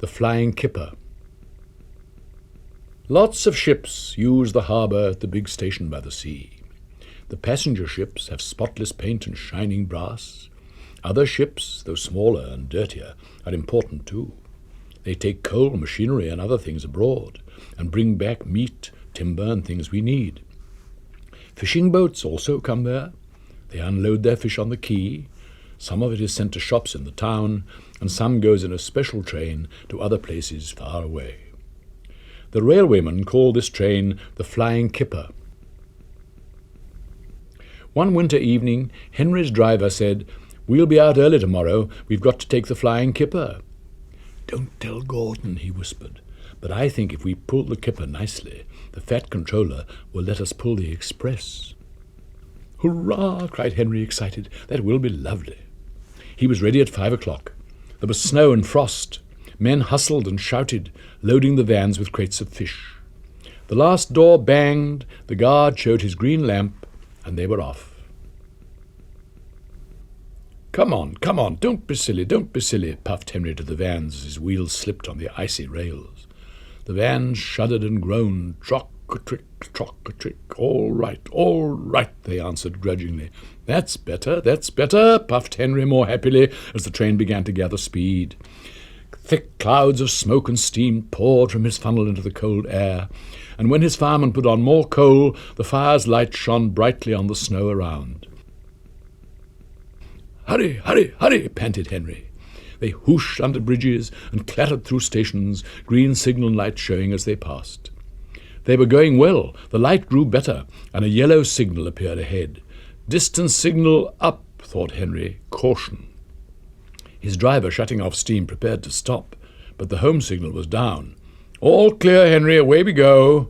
the Flying Kipper. Lots of ships use the harbour at the big station by the sea. The passenger ships have spotless paint and shining brass. Other ships, though smaller and dirtier, are important too. They take coal, machinery and other things abroad, and bring back meat, timber and things we need. Fishing boats also come there. They unload their fish on the quay. Some of it is sent to shops in the town, and some goes in a special train to other places far away. The railwaymen call this train the Flying Kipper. One winter evening, Henry's driver said, "We'll be out early tomorrow. We've got to take the Flying Kipper." "Don't tell Gordon," he whispered, "but I think if we pull the Kipper nicely, the fat controller will let us pull the express." "Hurrah!" cried Henry, excited. "That will be lovely." He was ready at 5 o'clock. There was snow and frost. Men hustled and shouted, loading the vans with crates of fish. The last door banged, the guard showed his green lamp, and they were off. Come on, don't be silly, puffed Henry to the vans as his wheels slipped on the icy rails. The vans shuddered and groaned, trock-a-trick, trock-a-trick. All right, they answered grudgingly. That's better, puffed Henry more happily as the train began to gather speed. Thick clouds of smoke and steam poured from his funnel into the cold air, and when his fireman put on more coal, the fire's light shone brightly on the snow around. Hurry, panted Henry. They whooshed under bridges and clattered through stations, green signal lights showing as they passed. They were going well. The light grew better, and a yellow signal appeared ahead. Distance signal up, thought Henry. Caution. His driver, shutting off steam, prepared to stop, but the home signal was down. All clear, Henry, away we go.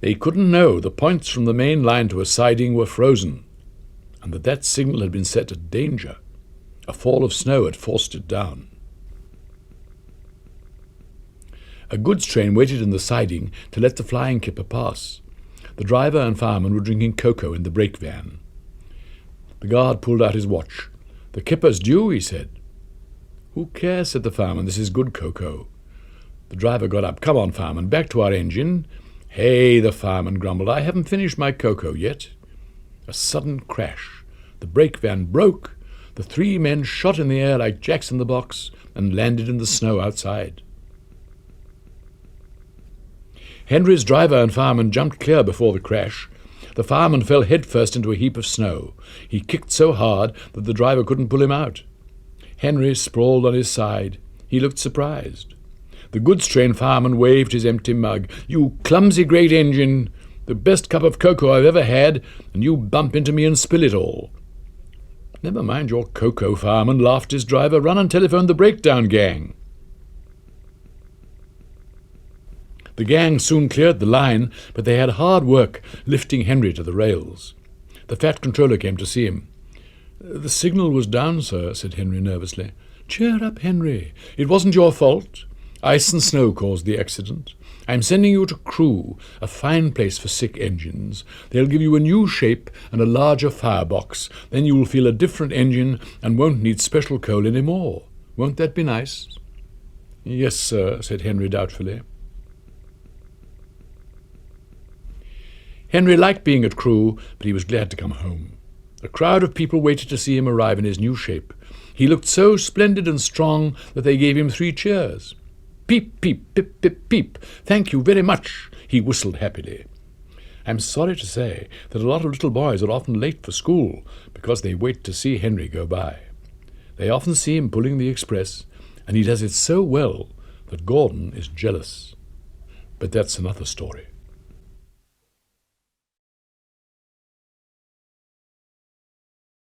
They couldn't know the points from the main line to a siding were frozen, and that signal had been set at danger. A fall of snow had forced it down. A goods train waited in the siding to let the Flying Kipper pass. The driver and fireman were drinking cocoa in the brake van. The guard pulled out his watch. "The Kipper's due," he said. "Who cares?" said the fireman. "This is good cocoa." The driver got up. "Come on, fireman, back to our engine." "Hey," the fireman grumbled, "I haven't finished my cocoa yet." A sudden crash. The brake van broke. The 3 men shot in the air like jacks in the box and landed in the snow outside. Henry's driver and fireman jumped clear before the crash. The fireman fell headfirst into a heap of snow. He kicked so hard that the driver couldn't pull him out. Henry sprawled on his side. He looked surprised. The goods train fireman waved his empty mug. "You clumsy great engine! The best cup of cocoa I've ever had, and you bump into me and spill it all." "Never mind your cocoa, fireman," laughed his driver. "Run and telephone the breakdown gang." The gang soon cleared the line, but they had hard work lifting Henry to the rails. The fat controller came to see him. "The signal was down, sir," said Henry nervously. "Cheer up, Henry. It wasn't your fault. Ice and snow caused the accident. I'm sending you to Crewe, a fine place for sick engines. They'll give you a new shape and a larger firebox. Then you will feel a different engine and won't need special coal any more. Won't that be nice?" "Yes, sir," said Henry doubtfully. Henry liked being at Crewe, but he was glad to come home. A crowd of people waited to see him arrive in his new shape. He looked so splendid and strong that they gave him 3 cheers. "Peep, peep, pip, pip, peep. Thank you very much," he whistled happily. I'm sorry to say that a lot of little boys are often late for school because they wait to see Henry go by. They often see him pulling the express, and he does it so well that Gordon is jealous. But that's another story.